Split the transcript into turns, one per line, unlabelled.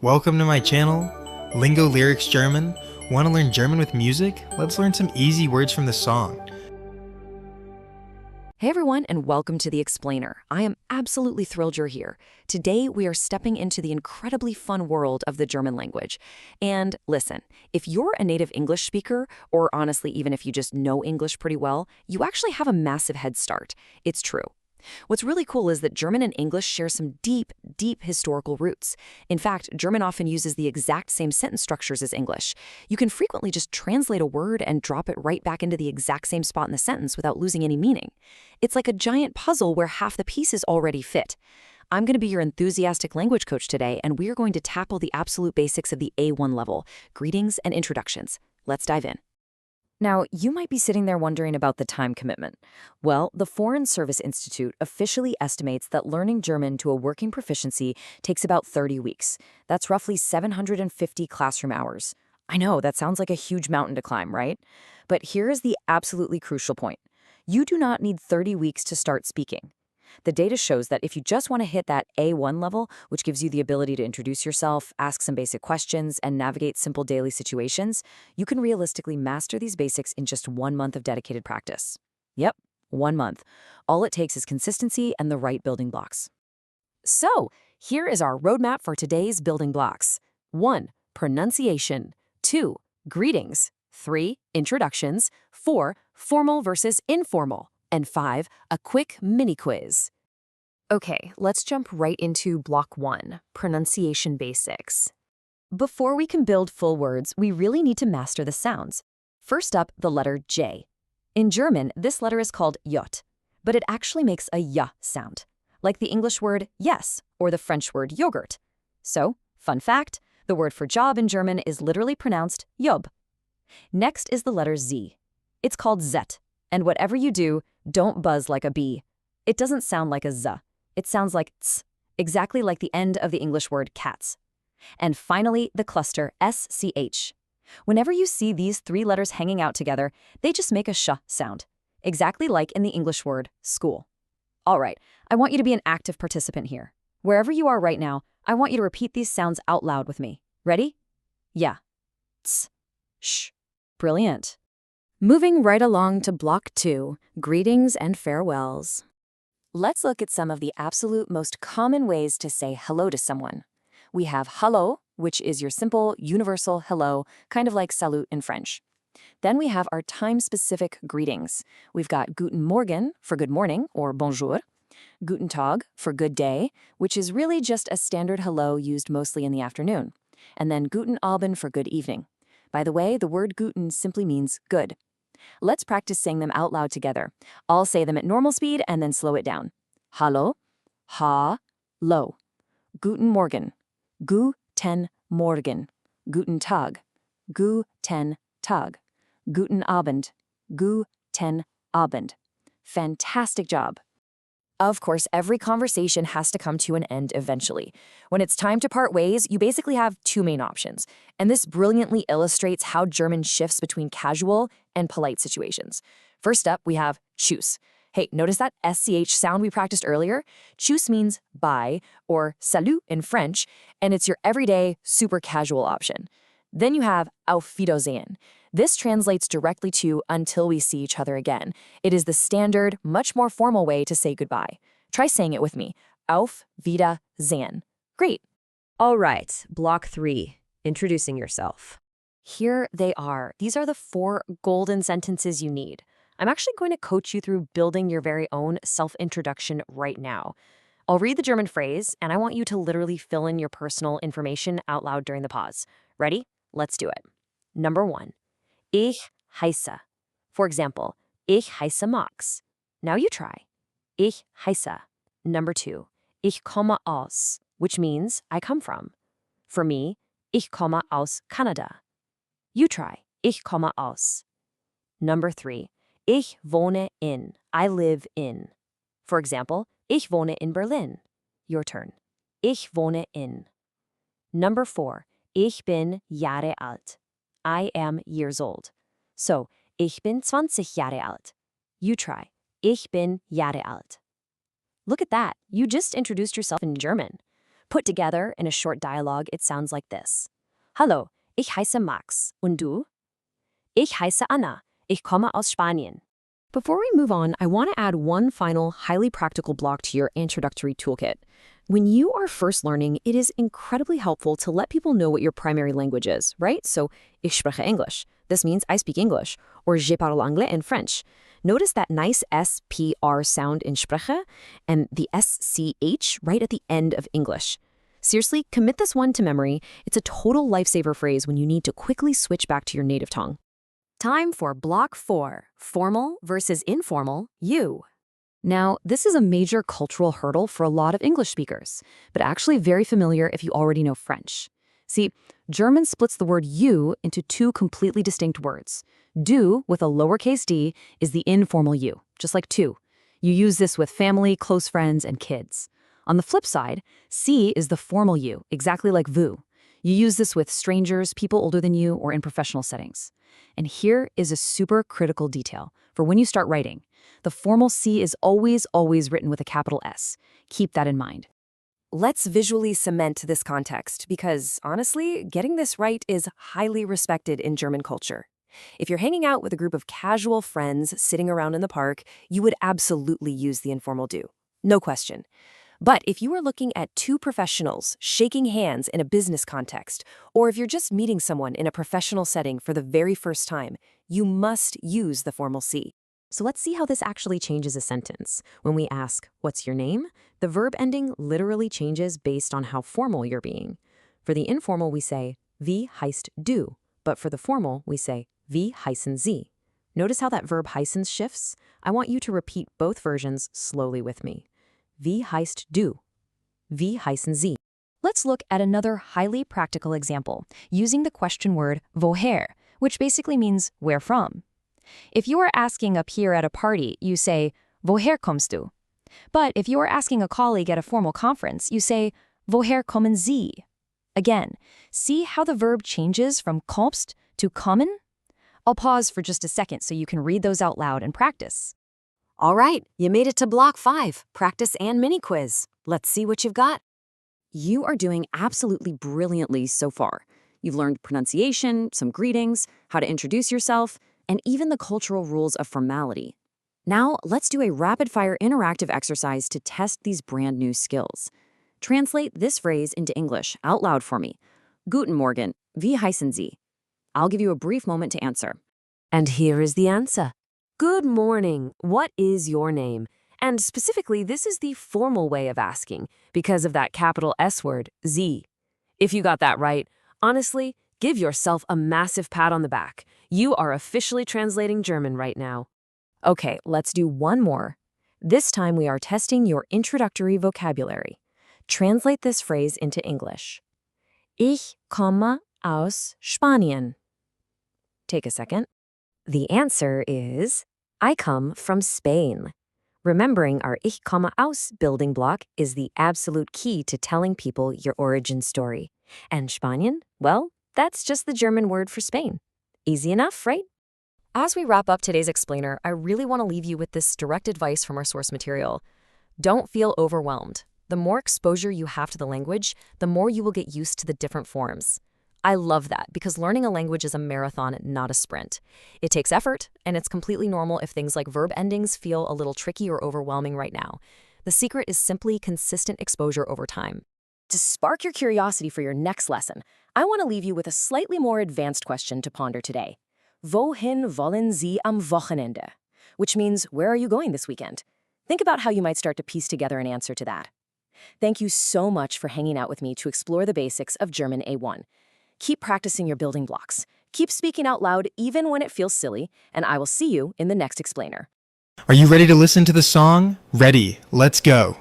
Welcome to my channel, LingoLyrics German. Want to learn German with music? Let's learn some easy words from the song.
Hey everyone, and welcome to The Explainer. I am absolutely thrilled you're here. Today we are stepping into the incredibly fun world of the German language. And listen, if you're a native English speaker, or honestly even if you just know English pretty well, you actually have a massive head start. It's true. What's really cool is that German and English share some deep, deep historical roots. In fact, German often uses the exact same sentence structures as English. You can frequently just translate a word and drop it right back into the exact same spot in the sentence without losing any meaning. It's like a giant puzzle where half the pieces already fit. I'm going to be your enthusiastic language coach today, and we are going to tackle the absolute basics of the A1 level, greetings and introductions. Let's dive in. Now, you might be sitting there wondering about the time commitment. Well, the Foreign Service Institute officially estimates that learning German to a working proficiency takes about 30 weeks. That's roughly 750 classroom hours. I know, that sounds like a huge mountain to climb, right? But here is the absolutely crucial point. You do not need 30 weeks to start speaking. The data shows that if you just want to hit that A1 level, which gives you the ability to introduce yourself, ask some basic questions, and navigate simple daily situations, you can realistically master these basics in just 1 month of dedicated practice. Yep, 1 month. All it takes is consistency and the right building blocks. So, here is our roadmap for today's building blocks. 1. Pronunciation. 2. Greetings. 3. Introductions. 4. Formal versus informal. And 5, a quick mini quiz. Okay, let's jump right into block 1, pronunciation basics. Before we can build full words, we really need to master the sounds. First up, the letter J. In German, this letter is called J, but it actually makes a Y sound, like the English word yes or the French word yogurt. So, fun fact, the word for job in German is literally pronounced Job. Next is the letter Z. It's called Zet, and whatever you do, don't buzz like a bee. It doesn't sound like a Z. It sounds like ts, exactly like the end of the English word cats. And finally, the cluster SCH. Whenever you see these 3 letters hanging out together, they just make a sh sound, exactly like in the English word school. All right, I want you to be an active participant here. Wherever you are right now, I want you to repeat these sounds out loud with me. Ready? Yeah. Ts. Sh. Brilliant. Moving right along to block 2, greetings and farewells. Let's look at some of the absolute most common ways to say hello to someone. We have hallo, which is your simple, universal hello, kind of like salut in French. Then we have our time-specific greetings. We've got guten Morgen for good morning or bonjour, guten Tag for good day, which is really just a standard hello used mostly in the afternoon, and then guten Abend for good evening. By the way, the word guten simply means good. Let's practice saying them out loud together. I'll say them at normal speed and then slow it down. Hallo, ha-lo. Guten Morgen, guten Morgen. Guten Tag, guten Tag. Guten Abend, guten Abend. Fantastic job. Of course, every conversation has to come to an end eventually. When it's time to part ways, you basically have 2 main options. And this brilliantly illustrates how German shifts between casual and polite situations. First up, we have tschüss. Hey, notice that SCH sound we practiced earlier? Tschüss means bye, or salut in French, and it's your everyday, super casual option. Then you have auf Wiedersehen. This translates directly to until we see each other again. It is the standard, much more formal way to say goodbye. Try saying it with me. Auf Wiedersehen. Great.
All right, block 3, introducing yourself.
Here they are. These are the 4 golden sentences you need. I'm actually going to coach you through building your very own self-introduction right now. I'll read the German phrase, and I want you to literally fill in your personal information out loud during the pause. Ready? Let's do it. Number 1. Ich heiße. For example, ich heiße Max. Now you try. Ich heiße. Number 2. Ich komme aus, which means I come from. For me, ich komme aus Kanada. You try. Ich komme aus. Number 3. Ich wohne in. I live in. For example, ich wohne in Berlin. Your turn. Ich wohne in. Number 4. Ich bin Jahre alt. I am years old. So, ich bin 20 Jahre alt. You try. Ich bin Jahre alt. Look at that. You just introduced yourself in German.
Put together in a short dialogue, it sounds like this. Hallo, ich heiße Max. Und du? Ich heiße Anna. Ich komme aus Spanien. Before we move on, I want to add one final, highly practical block to your introductory toolkit. When you are first learning, it is incredibly helpful to let people know what your primary language is, right? So, ich spreche English. This means I speak English. Or je parle anglais in French. Notice that nice SPR sound in spreche and the SCH right at the end of English. Seriously, commit this one to memory. It's a total lifesaver phrase when you need to quickly switch back to your native tongue. Time for Block 4, Formal versus Informal You. Now, this is a major cultural hurdle for a lot of English speakers, but actually very familiar if you already know French. See, German splits the word you into two completely distinct words. Du, with a lowercase d, is the informal you, just like tu. You use this with family, close friends, and kids. On the flip side, si is the formal you, exactly like vous. You use this with strangers, people older than you, or in professional settings. And here is a super critical detail for when you start writing. The formal C is always written with a capital S. Keep that in mind. Let's visually cement this context because, honestly, getting this right is highly respected in German culture. If you're hanging out with a group of casual friends sitting around in the park, you would absolutely use the informal du. No question. But if you are looking at two professionals shaking hands in a business context, or if you're just meeting someone in a professional setting for the very first time, you must use the formal C. So let's see how this actually changes a sentence. When we ask, "What's your name?" the verb ending literally changes based on how formal you're being. For the informal, we say, "Wie heißt du?" But for the formal, we say, "Wie heißen Sie?" Notice how that verb heißen shifts? I want you to repeat both versions slowly with me. Wie heißt du? Wie heißen Sie? Let's look at another highly practical example, using the question word woher, which basically means where from. If you are asking a peer at a party, you say, woher kommst du? But if you are asking a colleague at a formal conference, you say, woher kommen Sie? Again, see how the verb changes from kommst to kommen? I'll pause for just a second so you can read those out loud and practice. All right, you made it to Block 5, practice and mini quiz. Let's see what you've got. You are doing absolutely brilliantly so far. You've learned pronunciation, some greetings, how to introduce yourself, and even the cultural rules of formality. Now, let's do a rapid-fire interactive exercise to test these brand new skills. Translate this phrase into English out loud for me. Guten Morgen, wie heißen Sie? I'll give you a brief moment to answer. And here is the answer. Good morning. What is your name? And specifically, this is the formal way of asking because of that capital S word, Sie. If you got that right, honestly, give yourself a massive pat on the back. You are officially translating German right now. Okay, let's do one more. This time we are testing your introductory vocabulary. Translate this phrase into English. Ich komme aus Spanien. Take a second. The answer is, I come from Spain. Remembering our Ich komme aus building block is the absolute key to telling people your origin story. And Spanien, well, that's just the German word for Spain. Easy enough, right? As we wrap up today's explainer, I really want to leave you with this direct advice from our source material. Don't feel overwhelmed. The more exposure you have to the language, the more you will get used to the different forms. I love that because learning a language is a marathon, not a sprint. It takes effort, and it's completely normal if things like verb endings feel a little tricky or overwhelming right now. The secret is simply consistent exposure over time. To spark your curiosity for your next lesson, I want to leave you with a slightly more advanced question to ponder today. Wohin wollen Sie am Wochenende? Which means, where are you going this weekend? Think about how you might start to piece together an answer to that. Thank you so much for hanging out with me to explore the basics of German A1. Keep practicing your building blocks. Keep speaking out loud even when it feels silly, and I will see you in the next explainer.
Are you ready to listen to the song? Ready, let's go.